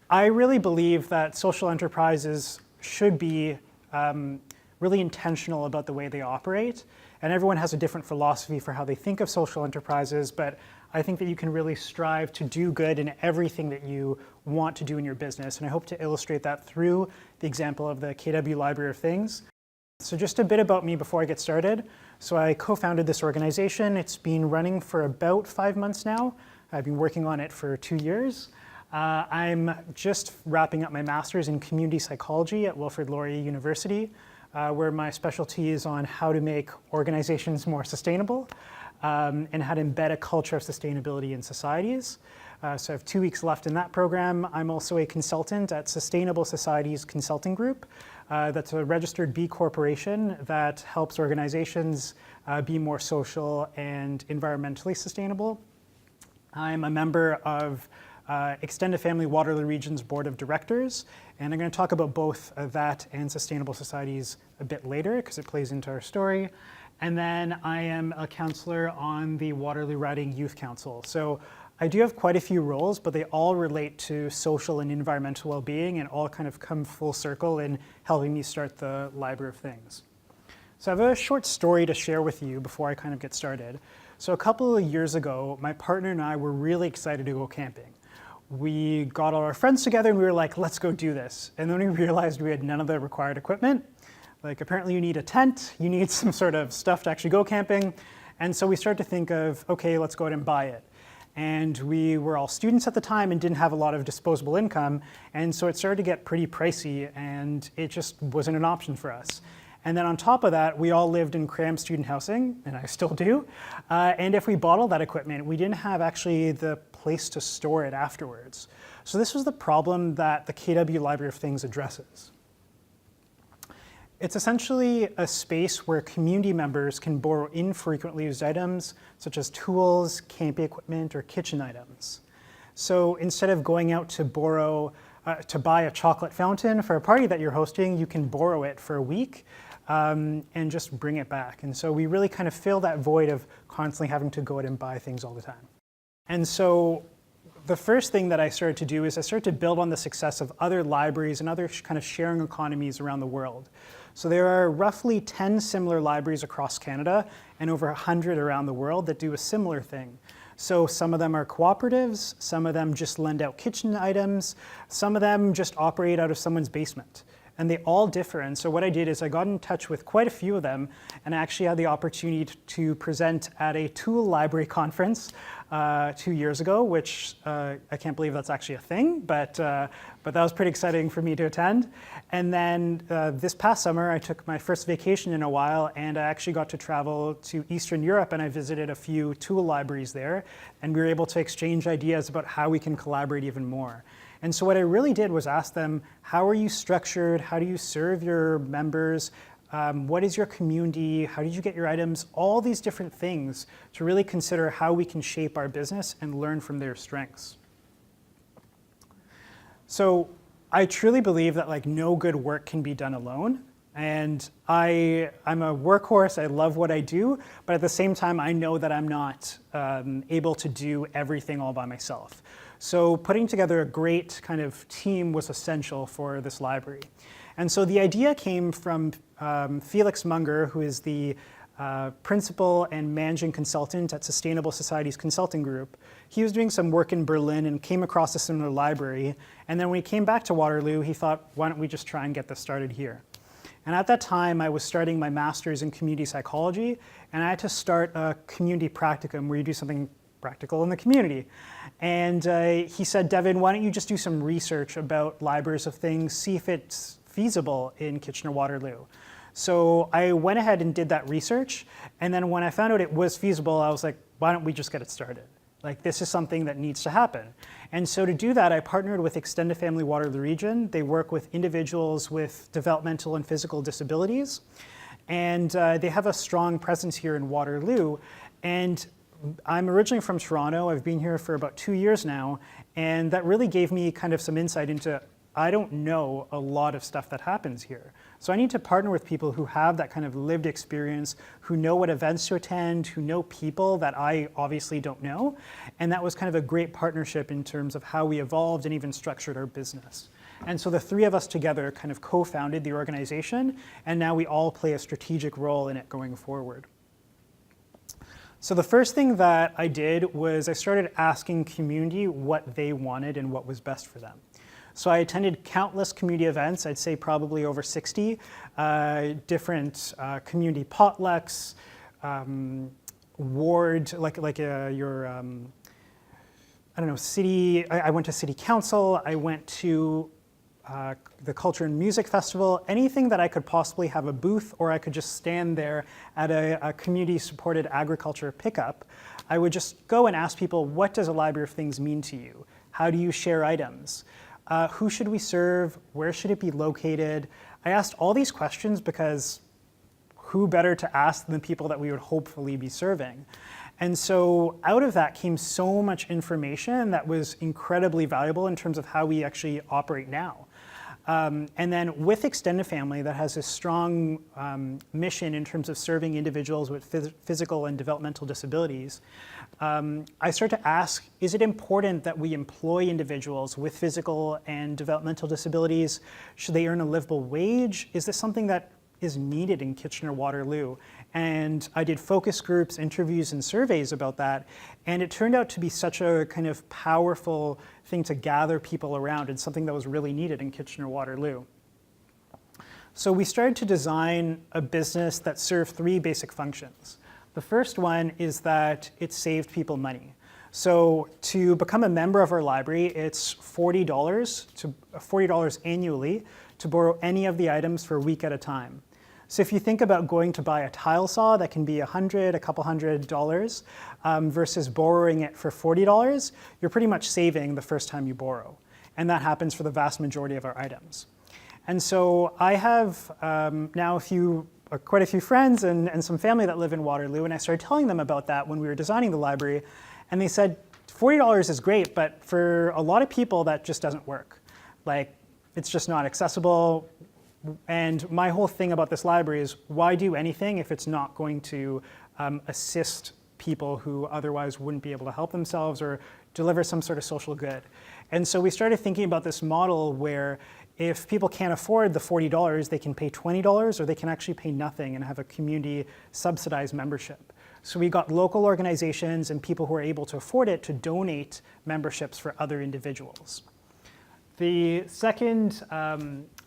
I really believe that social enterprises should be really intentional about the way they operate. And everyone has a different philosophy for how they think of social enterprises, but I think that you can really strive to do good in everything that you want to do in your business. And I hope to illustrate that through the example of the KW Library of Things. So just a bit about me before I get started. So I co-founded this organization. It's been running for about 5 months now. I've been working on it for 2 years. I'm just wrapping up my master's in community psychology at Wilfrid Laurier University, where my specialty is on how to make organizations more sustainable and how to embed a culture of sustainability in societies. So I have 2 weeks left in that program. I'm also a consultant at Sustainable Societies Consulting Group. That's a registered B Corporation that helps organizations be more social and environmentally sustainable. I'm a member of Extended Family Waterloo Region's Board of Directors, and I'm going to talk about both that and sustainable societies a bit later because it plays into our story. And then I am a counselor on the Waterloo Riding Youth Council. So I do have quite a few roles, but they all relate to social and environmental well-being and all kind of come full circle in helping me start the Library of Things. So I have a short story to share with you before I kind of get started. So a couple of years ago, my partner and I were really excited to go camping. We got all our friends together and we were like, let's go do this. And then we realized we had none of the required equipment. Like apparently you need a tent, you need some sort of stuff to actually go camping. And so we started to think of, okay, let's go out and buy it. And we were all students at the time and didn't have a lot of disposable income. And so it started to get pretty pricey and it just wasn't an option for us. And then on top of that, we all lived in crammed student housing, and I still do. And if we bought all that equipment, we didn't have actually the place to store it afterwards. So this was the problem that the KW Library of Things addresses. It's essentially a space where community members can borrow infrequently used items, such as tools, camping equipment, or kitchen items. So instead of going out to to buy a chocolate fountain for a party that you're hosting, you can borrow it for a week and just bring it back. And so we really kind of fill that void of constantly having to go out and buy things all the time. And so the first thing that I started to do is I started to build on the success of other libraries and other kind of sharing economies around the world. So there are roughly 10 similar libraries across Canada and over 100 around the world that do a similar thing. So some of them are cooperatives, some of them just lend out kitchen items, some of them just operate out of someone's basement. And they all differ. And so what I did is I got in touch with quite a few of them and I actually had the opportunity to present at a tool library conference 2 years ago, which I can't believe that's actually a thing, but that was pretty exciting for me to attend. And then this past summer, I took my first vacation in a while and I actually got to travel to Eastern Europe and I visited a few tool libraries there and we were able to exchange ideas about how we can collaborate even more. And so what I really did was ask them, how are you structured? How do you serve your members? What is your community? How did you get your items? All these different things to really consider how we can shape our business and learn from their strengths. So I truly believe that like no good work can be done alone. And I'm a workhorse, I love what I do, but at the same time, I know that I'm not able to do everything all by myself. So putting together a great kind of team was essential for this library. And so the idea came from Felix Munger, who is the principal and managing consultant at Sustainable Societies Consulting Group. He was doing some work in Berlin and came across a similar library. And then when he came back to Waterloo, he thought, why don't we just try and get this started here? And at that time, I was starting my master's in community psychology, and I had to start a community practicum where you do something practical in the community. And he said, Devin, why don't you just do some research about libraries of things, see if it's feasible in Kitchener-Waterloo. So I went ahead and did that research, and then when I found out it was feasible, I was like, why don't we just get it started? Like, this is something that needs to happen. And so to do that, I partnered with Extended Family Waterloo Region. They work with individuals with developmental and physical disabilities. And they have a strong presence here in Waterloo. And I'm originally from Toronto. I've been here for about 2 years now. And that really gave me kind of some insight into, I don't know a lot of stuff that happens here. So I need to partner with people who have that kind of lived experience, who know what events to attend, who know people that I obviously don't know. And that was kind of a great partnership in terms of how we evolved and even structured our business. And so the three of us together kind of co-founded the organization, and now we all play a strategic role in it going forward. So the first thing that I did was I started asking community what they wanted and what was best for them. So I attended countless community events, I'd say probably over 60, different community potlucks, ward, your, I don't know, city, I went to city council, I went to the Culture and Music Festival, anything that I could possibly have a booth or I could just stand there at a community-supported agriculture pickup, I would just go and ask people, what does a Library of Things mean to you? How do you share items? Who should we serve? Where should it be located? I asked all these questions because who better to ask than people that we would hopefully be serving? And so out of that came so much information that was incredibly valuable in terms of how we actually operate now. And then with Extended Family, that has a strong mission in terms of serving individuals with physical and developmental disabilities, I start to ask, is it important that we employ individuals with physical and developmental disabilities? Should they earn a livable wage? Is this something that is needed in Kitchener-Waterloo? And I did focus groups, interviews, and surveys about that. And it turned out to be such a kind of powerful thing to gather people around and something that was really needed in Kitchener-Waterloo. So we started to design a business that served three basic functions. The first one is that it saved people money. So to become a member of our library, it's $40 annually to borrow any of the items for a week at a time. So if you think about going to buy a tile saw, that can be a couple $100, versus borrowing it for $40, you're pretty much saving the first time you borrow. And that happens for the vast majority of our items. And so I have now quite a few friends and some family that live in Waterloo, and I started telling them about that when we were designing the library, and they said, $40 is great, but for a lot of people that just doesn't work. Like, it's just not accessible. And my whole thing about this library is, why do anything if it's not going to assist people who otherwise wouldn't be able to help themselves or deliver some sort of social good? And so we started thinking about this model where if people can't afford the $40, they can pay $20 or they can actually pay nothing and have a community subsidized membership. So we got local organizations and people who are able to afford it to donate memberships for other individuals. The second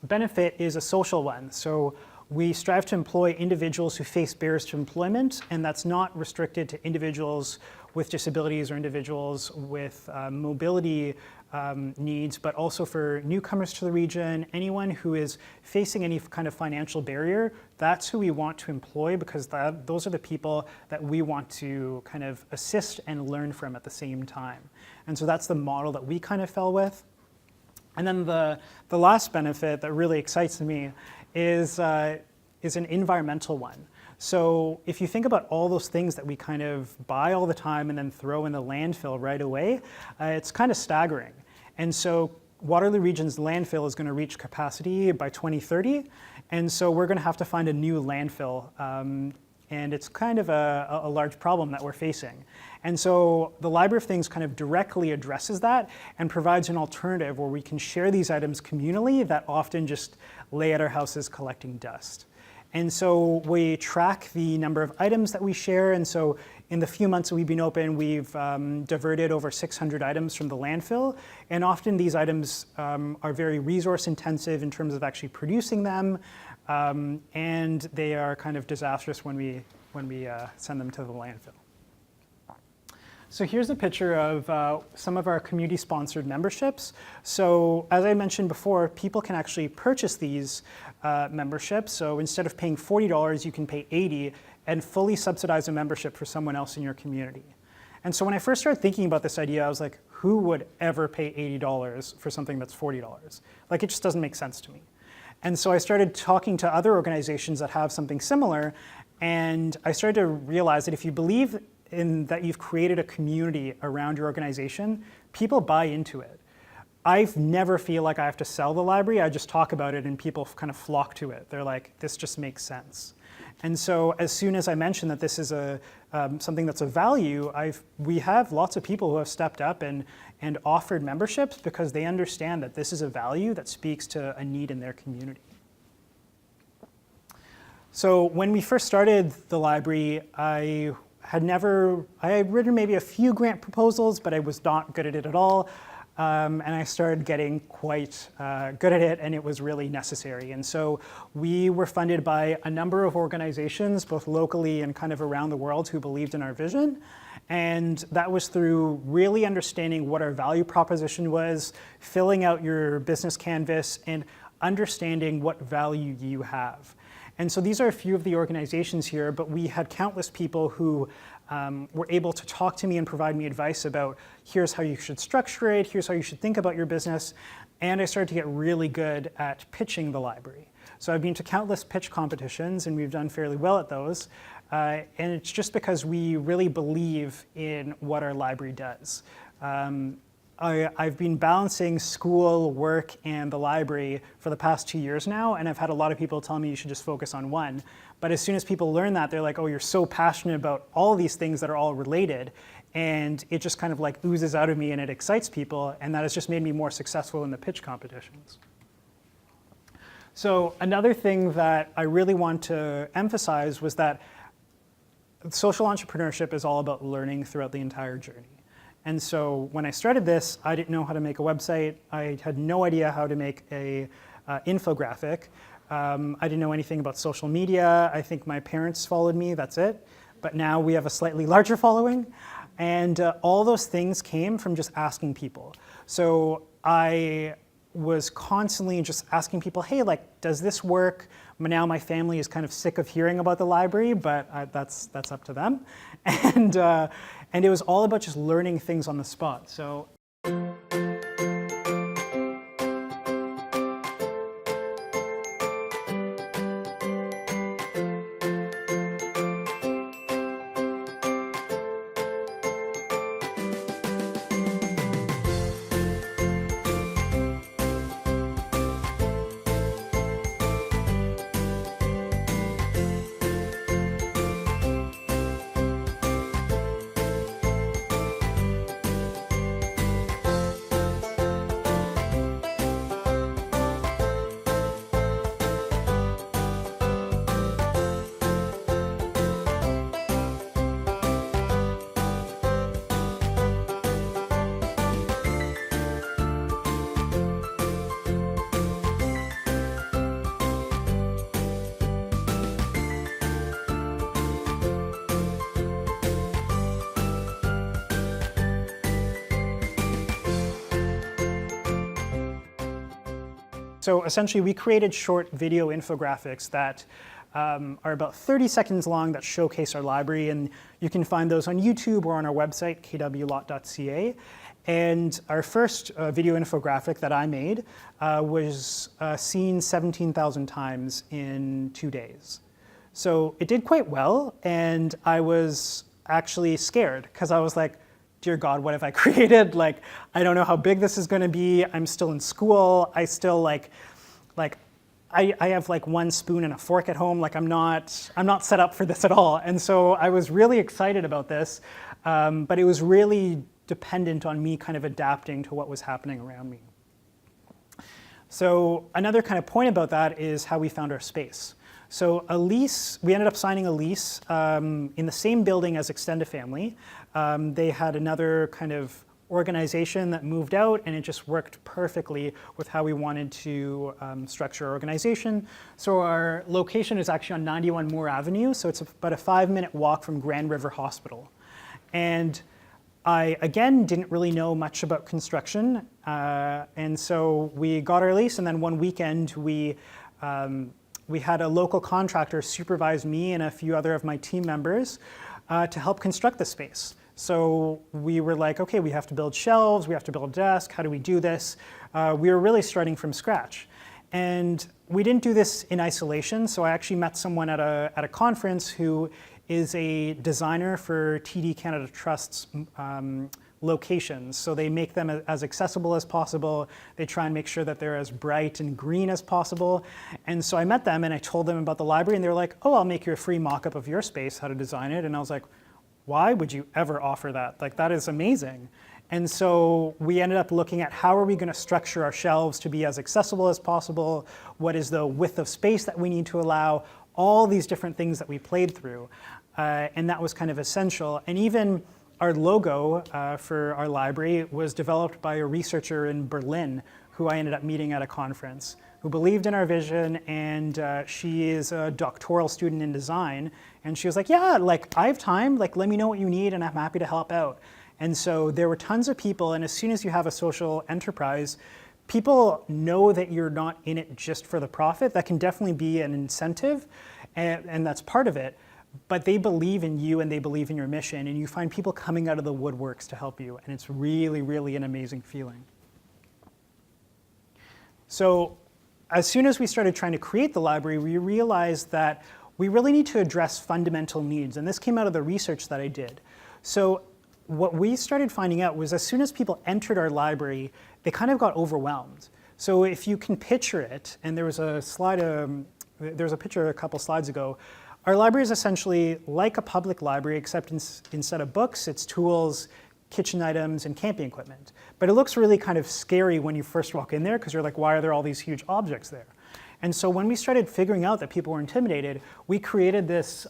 benefit is a social one. So we strive to employ individuals who face barriers to employment, and that's not restricted to individuals with disabilities or individuals with mobility needs, but also for newcomers to the region, anyone who is facing any kind of financial barrier. That's who we want to employ, because those are the people that we want to kind of assist and learn from at the same time. And so that's the model that we kind of fell with. And then the last benefit that really excites me is an environmental one. So if you think about all those things that we kind of buy all the time and then throw in the landfill right away, it's kind of staggering. And so Waterloo Region's landfill is going to reach capacity by 2030. And so we're going to have to find a new landfill. And it's kind of a large problem that we're facing. And so the Library of Things kind of directly addresses that and provides an alternative where we can share these items communally that often just lay at our houses collecting dust. And so we track the number of items that we share. And so in the few months that we've been open, we've diverted over 600 items from the landfill. And often these items are very resource intensive in terms of actually producing them. And they are kind of disastrous when we send them to the landfill. So here's a picture of some of our community-sponsored memberships. So as I mentioned before, people can actually purchase these memberships. So instead of paying $40, you can pay $80 and fully subsidize a membership for someone else in your community. And so when I first started thinking about this idea, I was like, who would ever pay $80 for something that's $40? Like, it just doesn't make sense to me. And so I started talking to other organizations that have something similar, and I started to realize that if you believe in that you've created a community around your organization, people buy into it. I never feel like I have to sell the library. I just talk about it and people kind of flock to it. They're like, this just makes sense. And so as soon as I mention that this is something that's of value, we have lots of people who have stepped up and offered memberships because they understand that this is a value that speaks to a need in their community. So when we first started the library, I had written maybe a few grant proposals, but I was not good at it at all. And I started getting quite good at it, and it was really necessary. And so we were funded by a number of organizations, both locally and kind of around the world, who believed in our vision. And that was through really understanding what our value proposition was, filling out your business canvas, and understanding what value you have. And so these are a few of the organizations here, but we had countless people who were able to talk to me and provide me advice about here's how you should structure it, here's how you should think about your business. And I started to get really good at pitching the library. So I've been to countless pitch competitions and we've done fairly well at those. And it's just because we really believe in what our library does. I've been balancing school, work, and the library for the past 2 years now, and I've had a lot of people tell me you should just focus on one. But as soon as people learn that, they're like, oh, you're so passionate about all of these things that are all related, and it just kind of like oozes out of me and it excites people, and that has just made me more successful in the pitch competitions. So another thing that I really want to emphasize was that social entrepreneurship is all about learning throughout the entire journey. And so when I started this, I didn't know how to make a website. I had no idea how to make a infographic. I didn't know anything about social media. I think my parents followed me, that's it. But now we have a slightly larger following. And all those things came from just asking people. So I was constantly just asking people, hey, like, does this work? Now my family is kind of sick of hearing about the library, but that's up to them. And it was all about just learning things on the spot. So. So essentially, we created short video infographics that are about 30 seconds long that showcase our library, and you can find those on YouTube or on our website, kwlot.ca. And our first video infographic that I made was seen 17,000 times in 2 days. So it did quite well, and I was actually scared because I was like, dear God, what have I created? Like, I don't know how big this is going to be. I'm still in school. I still I have like one spoon and a fork at home. Like I'm not set up for this at all. And so I was really excited about this, but it was really dependent on me kind of adapting to what was happening around me. So another kind of point about that is how we found our space. So a lease, we ended up signing a lease in the same building as Extend a Family. They had another kind of organization that moved out, and it just worked perfectly with how we wanted to structure our organization. So our location is actually on 91 Moore Avenue, so it's about a 5-minute walk from Grand River Hospital. And I, again, didn't really know much about construction, and so we got our lease, and then one weekend we had a local contractor supervise me and a few other of my team members to help construct the space. So we were like, okay, we have to build shelves, we have to build a desk, how do we do this? We were really starting from scratch. And we didn't do this in isolation, so I actually met someone at a conference who is a designer for TD Canada Trust's locations. So they make them as accessible as possible. They try and make sure that they're as bright and green as possible. And so I met them and I told them about the library, and they were like, oh, I'll make you a free mock-up of your space, how to design it. And I was like, why would you ever offer that? Like, that is amazing. And so we ended up looking at how are we going to structure our shelves to be as accessible as possible? What is the width of space that we need to allow? All these different things that we played through. And that was kind of essential. And even our logo for our library was developed by a researcher in Berlin who I ended up meeting at a conference, who believed in our vision, and she is a doctoral student in design. And she was like, yeah, like I have time, like let me know what you need and I'm happy to help out. And so there were tons of people, and as soon as you have a social enterprise, people know that you're not in it just for the profit. That can definitely be an incentive, and that's part of it. But they believe in you and they believe in your mission, and you find people coming out of the woodworks to help you, and it's really, really an amazing feeling. So as soon as we started trying to create the library, we realized that we really need to address fundamental needs, and this came out of the research that I did. So what we started finding out was as soon as people entered our library, they kind of got overwhelmed. So if you can picture it, and there was a slide, there was a picture a couple slides ago, our library is essentially like a public library, except instead of books, it's tools, kitchen items, and camping equipment. But it looks really kind of scary when you first walk in there, because you're like, why are there all these huge objects there? And so when we started figuring out that people were intimidated, we created this,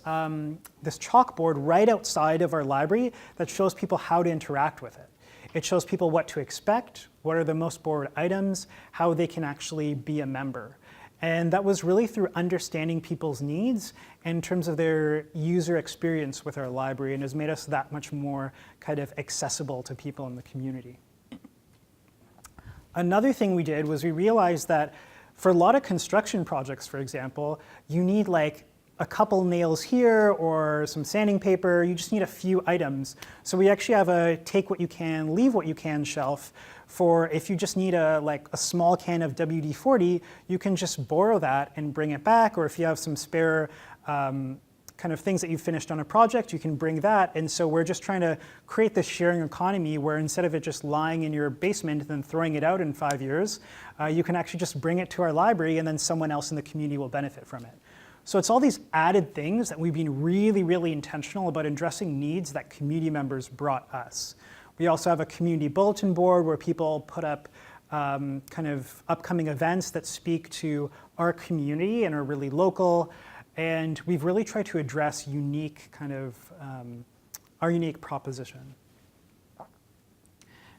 this chalkboard right outside of our library that shows people how to interact with it. It shows people what to expect, what are the most bored items, how they can actually be a member. And that was really through understanding people's needs in terms of their user experience with our library, and has made us that much more kind of accessible to people in the community. Another thing we did was we realized that for a lot of construction projects, for example, you need like a couple nails here or some sanding paper. You just need a few items. So we actually have a take what you can, leave what you can shelf for if you just need a small can of WD-40, you can just borrow that and bring it back. Or if you have some spare kind of things that you finished on a project, you can bring that. And so we're just trying to create this sharing economy where instead of it just lying in your basement and then throwing it out in 5 years, you can actually just bring it to our library and then someone else in the community will benefit from it. So it's all these added things that we've been really, really intentional about addressing needs that community members brought us. We also have a community bulletin board where people put up kind of upcoming events that speak to our community and are really local. And we've really tried to address unique kind of, our unique proposition.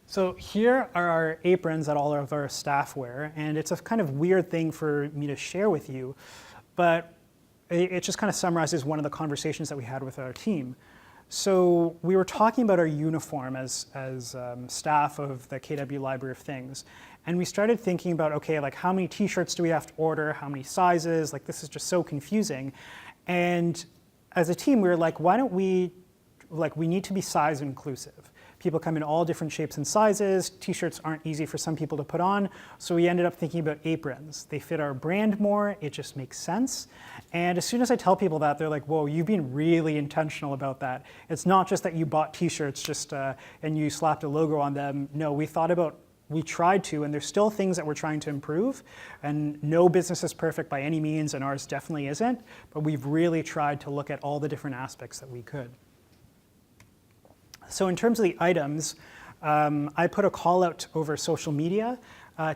So here are our aprons that all of our staff wear. And it's a kind of weird thing for me to share with you, but it just kind of summarizes one of the conversations that we had with our team. So we were talking about our uniform as staff of the KW Library of Things. And we started thinking about, okay, like how many t-shirts do we have to order? How many sizes? Like this is just so confusing. And as a team, we were like, why don't we need to be size inclusive. People come in all different shapes and sizes. T-shirts aren't easy for some people to put on. So we ended up thinking about aprons. They fit our brand more. It just makes sense. And as soon as I tell people that, they're like, whoa, you've been really intentional about that. It's not just that you bought T-shirts just and you slapped a logo on them. No, we tried to, and there's still things that we're trying to improve. And no business is perfect by any means, and ours definitely isn't. But we've really tried to look at all the different aspects that we could. So in terms of the items, I put a call out over social media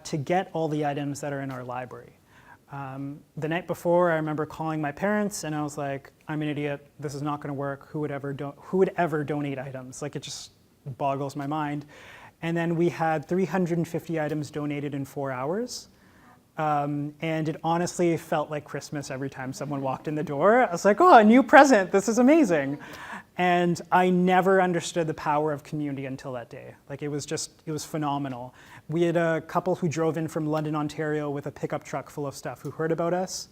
to get all the items that are in our library. The night before, I remember calling my parents and I was like, I'm an idiot, this is not gonna work, who would ever donate items? Like it just boggles my mind. And then we had 350 items donated in 4 hours. And it honestly felt like Christmas every time someone walked in the door. I was like, oh, a new present, this is amazing. And I never understood the power of community until that day. Like it was phenomenal. We had a couple who drove in from London, Ontario with a pickup truck full of stuff who heard about us.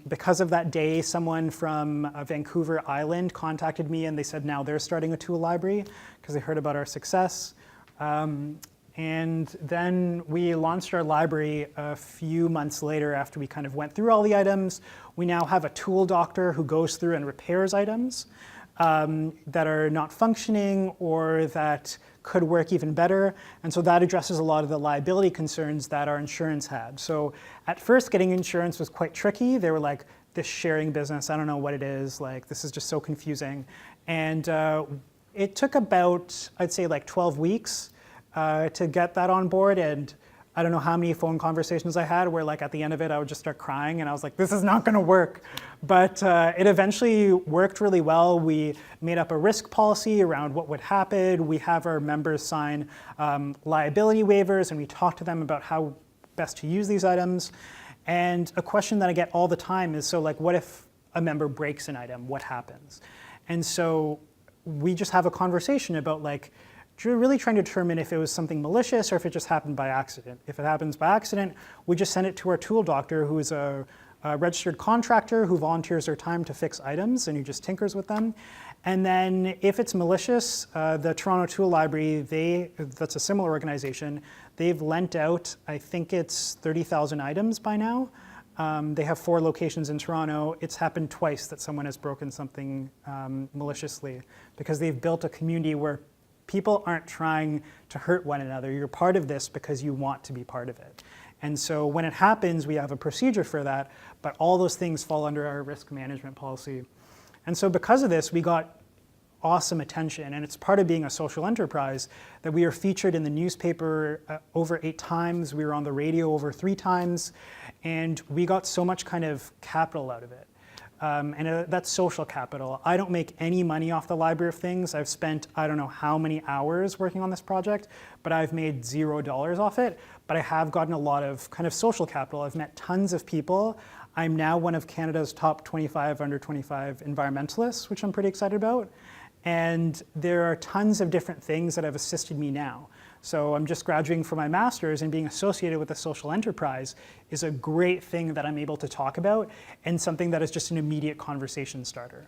Because of that day, someone from Vancouver Island contacted me and they said now they're starting a tool library because they heard about our success. And then we launched our library a few months later after we kind of went through all the items. We now have a tool doctor who goes through and repairs items. that are not functioning or that could work even better. And so that addresses a lot of the liability concerns that our insurance had. So at first, getting insurance was quite tricky. They were like, this sharing business, I don't know what it is. Like, this is just so confusing. And it took about, I'd say, like 12 weeks to get that on board. And I don't know how many phone conversations I had where, like, at the end of it, I would just start crying and I was like, this is not going to work. But it eventually worked really well. We made up a risk policy around what would happen. We have our members sign liability waivers, and we talk to them about how best to use these items. And a question that I get all the time is, so, like, what if a member breaks an item? What happens? And so we just have a conversation about, like, really trying to determine if it was something malicious or if it just happened by accident. If it happens by accident, we just send it to our tool doctor, who is a registered contractor who volunteers their time to fix items and who just tinkers with them. And then if it's malicious, the Toronto Tool Library, that's a similar organization, they've lent out, I think it's 30,000 items by now. They have 4 locations in Toronto. It's happened twice that someone has broken something maliciously, because they've built a community where people aren't trying to hurt one another. You're part of this because you want to be part of it. And so when it happens, we have a procedure for that, but all those things fall under our risk management policy. And so because of this, we got awesome attention, and it's part of being a social enterprise that we are featured in the newspaper over 8 times. We were on the radio over 3 times, and we got so much kind of capital out of it. And that's social capital. I don't make any money off the Library of Things. I've spent, I don't know how many hours working on this project, but I've made $0 off it. But I have gotten a lot of kind of social capital. I've met tons of people. I'm now one of Canada's top 25 under 25 environmentalists, which I'm pretty excited about. And there are tons of different things that have assisted me now. So I'm just graduating from my master's, and being associated with a social enterprise is a great thing that I'm able to talk about, and something that is just an immediate conversation starter.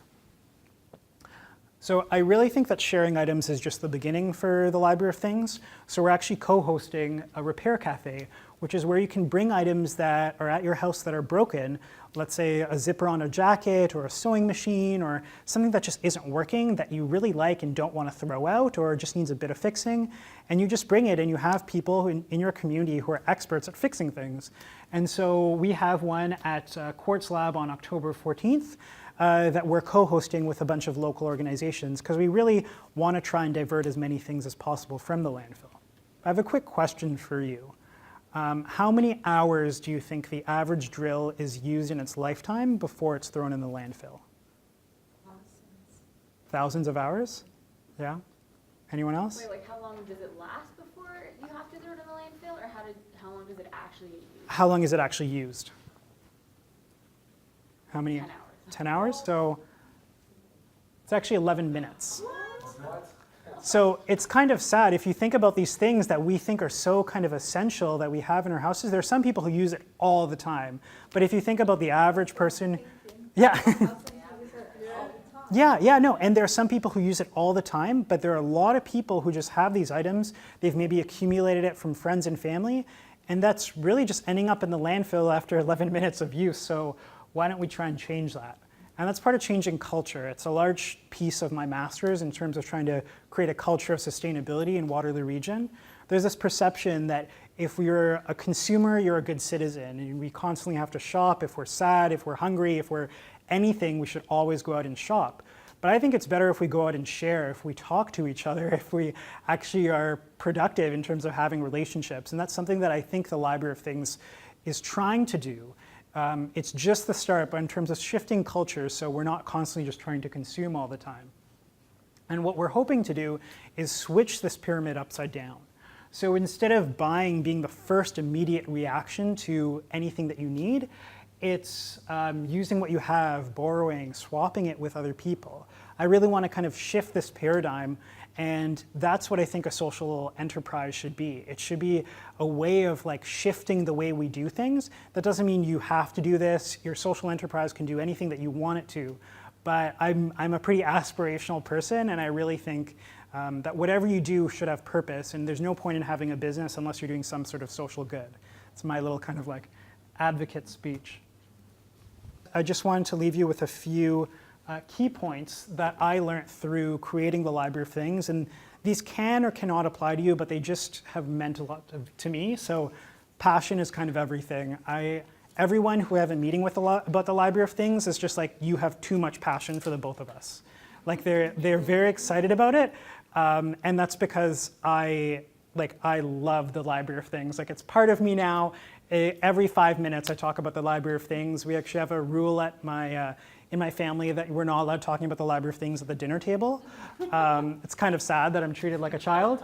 So I really think that sharing items is just the beginning for the Library of Things. So we're actually co-hosting a repair cafe, which is where you can bring items that are at your house that are broken, let's say a zipper on a jacket or a sewing machine or something that just isn't working that you really like and don't want to throw out or just needs a bit of fixing. And you just bring it, and you have people in your community who are experts at fixing things. And so we have one at Quartz Lab on October 14th that we're co-hosting with a bunch of local organizations, because we really want to try and divert as many things as possible from the landfill. I have a quick question for you. How many hours do you think the average drill is used in its lifetime before it's thrown in the landfill? Thousands of hours? Yeah? Anyone else? Wait, like how long does it last before you have to throw it in the landfill, or how long does it actually get used? How long is it actually used? How many? 10 hours. 10 hours? So it's actually 11 minutes. What? So it's kind of sad if you think about these things that we think are so kind of essential that we have in our houses. There are some people who use it all the time. But if you think about the average person, yeah. No, and there are some people who use it all the time, but there are a lot of people who just have these items. They've maybe accumulated it from friends and family, and that's really just ending up in the landfill after 11 minutes of use. So why don't we try and change that? And that's part of changing culture. It's a large piece of my master's in terms of trying to create a culture of sustainability in Waterloo Region. There's this perception that if you're a consumer, you're a good citizen, and we constantly have to shop. If we're sad, if we're hungry, if we're anything, we should always go out and shop. But I think it's better if we go out and share, if we talk to each other, if we actually are productive in terms of having relationships. And that's something that I think the Library of Things is trying to do. It's just the start, but in terms of shifting culture, so we're not constantly just trying to consume all the time. And what we're hoping to do is switch this pyramid upside down. So instead of buying being the first immediate reaction to anything that you need, it's using what you have, borrowing, swapping it with other people. I really want to kind of shift this paradigm, and that's what I think a social enterprise should be. It should be a way of like shifting the way we do things. That doesn't mean you have to do this. Your social enterprise can do anything that you want it to. But I'm a pretty aspirational person, and I really think that whatever you do should have purpose, and there's no point in having a business unless you're doing some sort of social good. It's my little kind of like advocate speech. I just wanted to leave you with a few key points that I learned through creating the Library of Things. And these can or cannot apply to you, but they just have meant a lot to me. So passion is kind of everything. Everyone who I have a meeting with about the Library of Things is just like, you have too much passion for the both of us. Like they're very excited about it. And that's because I love the Library of Things. Like, it's part of me now. Every 5 minutes I talk about the Library of Things. We actually have a rule at in my family that we're not allowed talking about the Library of Things at the dinner table. It's kind of sad that I'm treated like a child.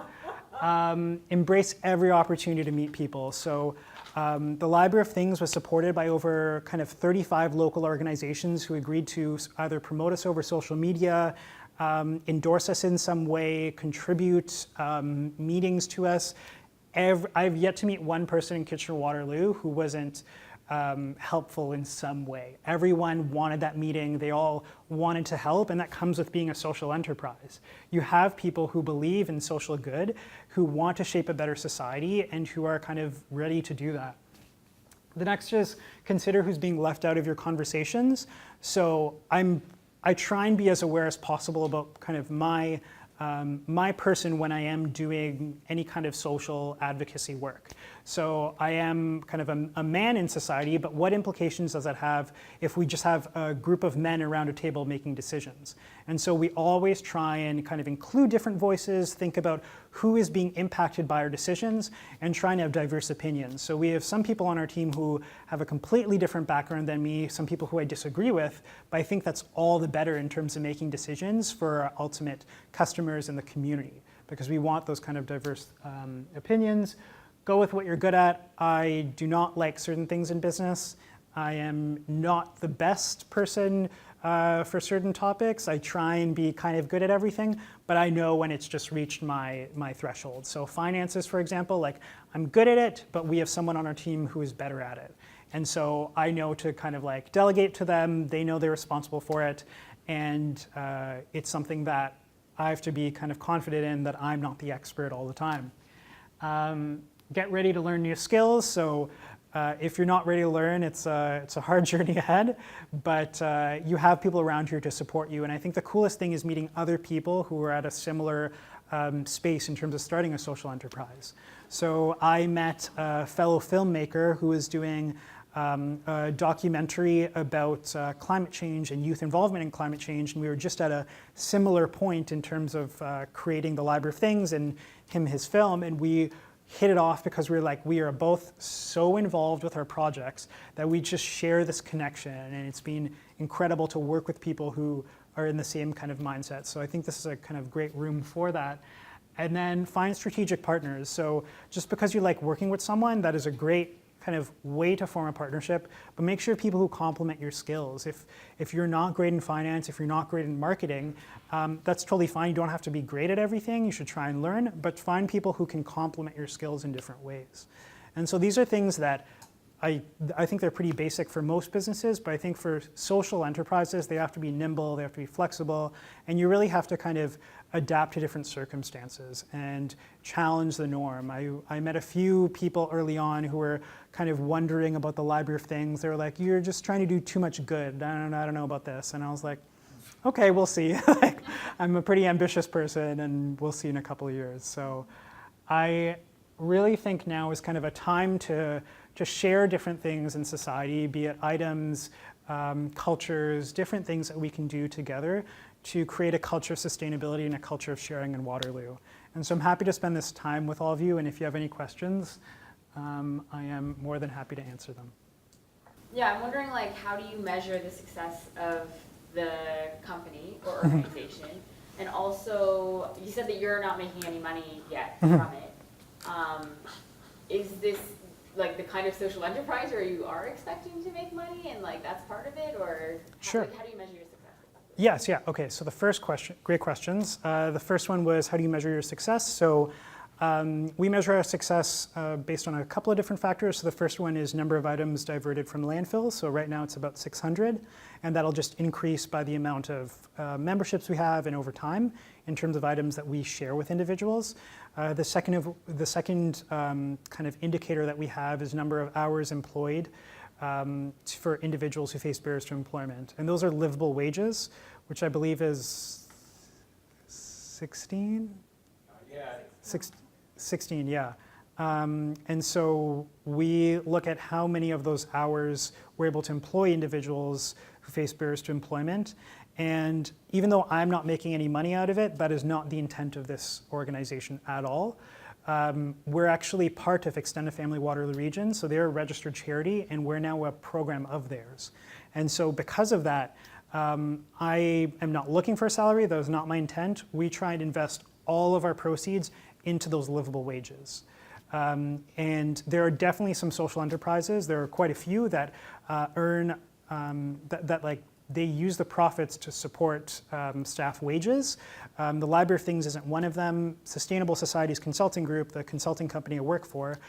Embrace every opportunity to meet people. So the Library of Things was supported by over kind of 35 local organizations who agreed to either promote us over social media, endorse us in some way, contribute meetings to us. I've yet to meet one person in Kitchener-Waterloo who wasn't helpful in some way. Everyone wanted that meeting. They all wanted to help, and that comes with being a social enterprise. You have people who believe in social good, who want to shape a better society, and who are kind of ready to do that. The next is consider who's being left out of your conversations. So I try and be as aware as possible about kind of my person when I am doing any kind of social advocacy work. So I am kind of a man in society, but what implications does that have if we just have a group of men around a table making decisions? And so we always try and kind of include different voices, think about who is being impacted by our decisions, and try and have diverse opinions. So we have some people on our team who have a completely different background than me, some people who I disagree with, but I think that's all the better in terms of making decisions for our ultimate customers and the community, because we want those kind of diverse opinions. Go with what you're good at. I do not like certain things in business. I am not the best person for certain topics. I try and be kind of good at everything, but I know when it's just reached my threshold. So finances, for example, like, I'm good at it, but we have someone on our team who is better at it. And so I know to kind of like delegate to them. They know they're responsible for it. And it's something that I have to be kind of confident in, that I'm not the expert all the time. Get ready to learn new skills. So if you're not ready to learn, it's a hard journey ahead, but you have people around here to support you. And I think the coolest thing is meeting other people who are at a similar space in terms of starting a social enterprise. So I met a fellow filmmaker who was doing a documentary about climate change and youth involvement in climate change, and we were just at a similar point in terms of creating the Library of Things and his film, and we hit it off because we are both so involved with our projects that we just share this connection, and it's been incredible to work with people who are in the same kind of mindset. So I think this is a kind of great room for that. And then find strategic partners. So just because you like working with someone, that is a great kind of way to form a partnership, but make sure people who complement your skills. If you're not great in finance, if you're not great in marketing, that's totally fine. You don't have to be great at everything. You should try and learn, but find people who can complement your skills in different ways. And so these are things that I think they're pretty basic for most businesses, but I think for social enterprises, they have to be nimble, they have to be flexible, and you really have to kind of adapt to different circumstances and challenge the norm. I met a few people early on who were kind of wondering about the Library of Things. They were like, "You're just trying to do too much good. I don't know about this." And I was like, okay, we'll see. Like, I'm a pretty ambitious person, and we'll see in a couple of years. So I really think now is kind of a time to share different things in society, be it items, cultures, different things that we can do together to create a culture of sustainability and a culture of sharing in Waterloo. And so I'm happy to spend this time with all of you, and if you have any questions, I am more than happy to answer them. Yeah, I'm wondering, like, how do you measure the success of the company or organization? And also, you said that you're not making any money yet from it. Is this like the kind of social enterprise where you are expecting to make money and like that's part of it, or Sure. How do you measure your success? Yes, yeah, okay, so the first question, great questions. The first one was, how do you measure your success? So we measure our success based on a couple of different factors. So the first one is number of items diverted from landfill. So right now it's about 600, and that'll just increase by the amount of memberships we have and over time in terms of items that we share with individuals. The second kind of indicator that we have is number of hours employed for individuals who face barriers to employment. And those are livable wages, which I believe is 16? Yeah. 16, yeah. And so we look at how many of those hours we're able to employ individuals who face barriers to employment. And even though I'm not making any money out of it, that is not the intent of this organization at all. We're actually part of Extended Family Waterloo Region, so they're a registered charity, and we're now a program of theirs. And so because of that, I am not looking for a salary. That was not my intent. We try and invest all of our proceeds into those livable wages. And there are definitely some social enterprises. There are quite a few that earn, they use the profits to support staff wages. The Library of Things isn't one of them. Sustainable Societies Consulting Group, the consulting company I work for,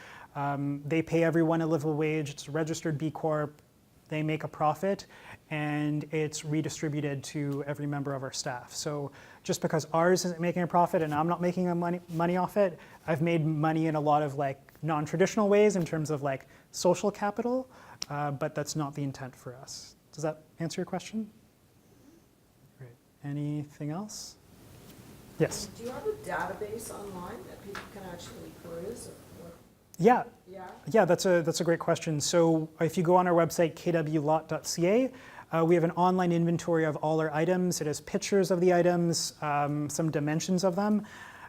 they pay everyone a livable wage. It's a registered B Corp. They make a profit, and it's redistributed to every member of our staff. So just because ours isn't making a profit and I'm not making money off it, I've made money in a lot of non-traditional ways in terms of social capital, but that's not the intent for us. Does that answer your question? Great. Anything else? Yes. Do you have a database online that people can actually peruse? Yeah. Yeah. Yeah, that's a great question. So if you go on our website, kwlot.ca, we have an online inventory of all our items. It has pictures of the items, some dimensions of them.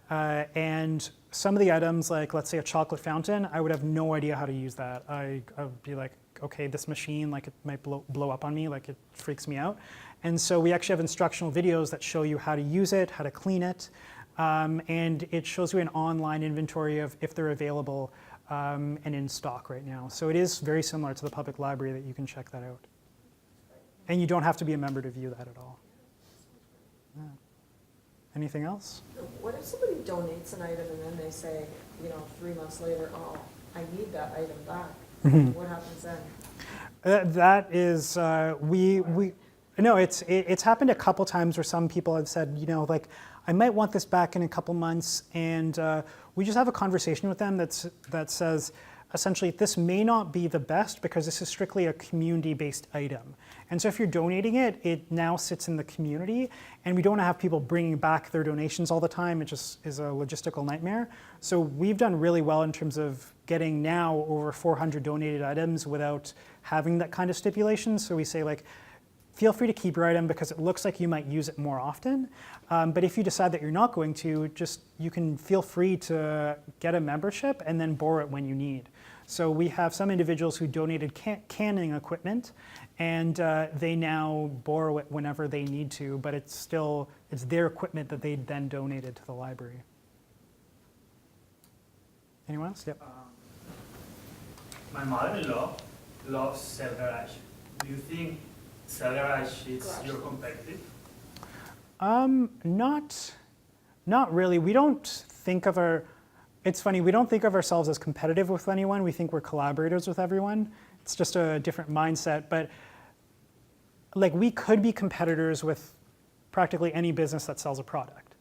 And some of the items, let's say a chocolate fountain, I would have no idea how to use that. I would be like, okay, this machine, it might blow up on me, it freaks me out. And so we actually have instructional videos that show you how to use it, how to clean it, and it shows you an online inventory of if they're available and in stock right now. So it is very similar to the public library that you can check that out. And you don't have to be a member to view that at all. Yeah. Anything else? What if somebody donates an item and then they say, 3 months later, oh, I need that item back? What happens then? That is, no, it's happened a couple times where some people have said, I might want this back in a couple months, and we just have a conversation with them that says, essentially, this may not be the best because this is strictly a community-based item. And so if you're donating it, it now sits in the community, and we don't have people bringing back their donations all the time. It just is a logistical nightmare. So we've done really well in terms of getting now over 400 donated items without having that kind of stipulation. So we say, feel free to keep your item because it looks like you might use it more often. But if you decide that you're not going to, you can feel free to get a membership and then borrow it when you need. So we have some individuals who donated canning equipment, and they now borrow it whenever they need to, but it's their equipment that they then donated to the library. Anyone else? Yep. My mother-in-law loves self-garage. Do you think self-garage is your competitive? Not really. We don't think of it's funny, we don't think of ourselves as competitive with anyone. We think we're collaborators with everyone. It's just a different mindset. But we could be competitors with practically any business that sells a product.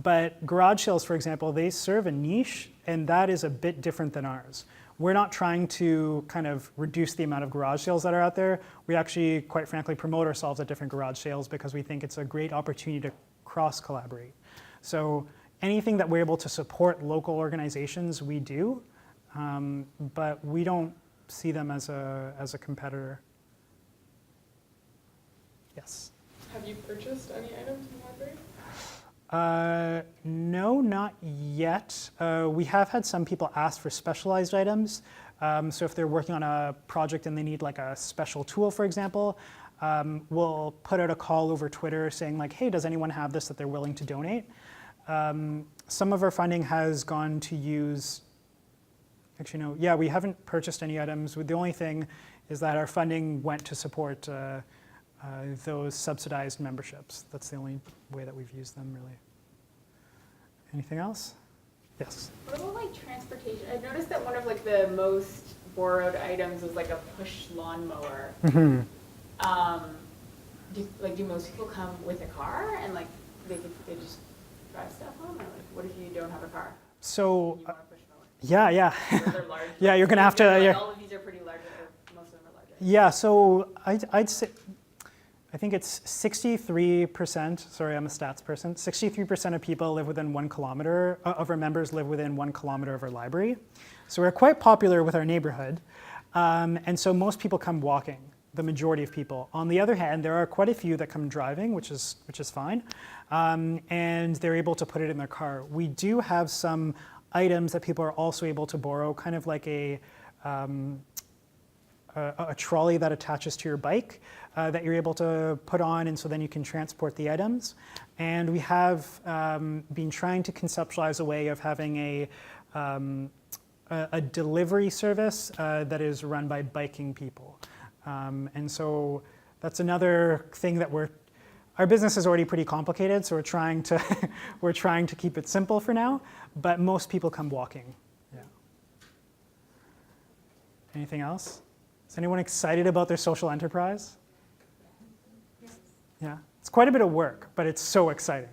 But garage sales, for example, they serve a niche, and that is a bit different than ours. We're not trying to kind of reduce the amount of garage sales that are out there. We actually, quite frankly, promote ourselves at different garage sales because we think it's a great opportunity to cross-collaborate. So anything that we're able to support local organizations, we do, but we don't see them as a competitor. Yes? Have you purchased any items in the library? No, not yet. We have had some people ask for specialized items. So if they're working on a project and they need a special tool, for example, we'll put out a call over Twitter saying hey, does anyone have this that they're willing to donate? Some of our funding has gone to use, actually no, yeah, we haven't purchased any items. The only thing is that our funding went to support those subsidized memberships. That's the only way that we've used them, really. Anything else? Yes. What about transportation? I've noticed that one of the most borrowed items was a push lawnmower. Mm-hmm. Do most people come with a car and they just drive stuff home? Or what if you don't have a car? So and you want a push mower? yeah. Or they're large. Yeah, you're gonna have to. All of these are pretty large. Or most of them are large. Yeah, so I'd say, I think it's 63%, sorry, I'm a stats person, 63% of people live within 1 kilometer, of our members live within 1 kilometer of our library. So we're quite popular with our neighborhood. And so most people come walking, the majority of people. On the other hand, there are quite a few that come driving, which is fine. And they're able to put it in their car. We do have some items that people are also able to borrow, kind of like a trolley that attaches to your bike that you're able to put on, and so then you can transport the items. And we have been trying to conceptualize a way of having a delivery service that is run by biking people. And so that's another thing that our business is already pretty complicated, so we're trying to keep it simple for now, but most people come walking. Yeah. Anything else? Is anyone excited about their social enterprise? Yeah, it's quite a bit of work, but it's so exciting.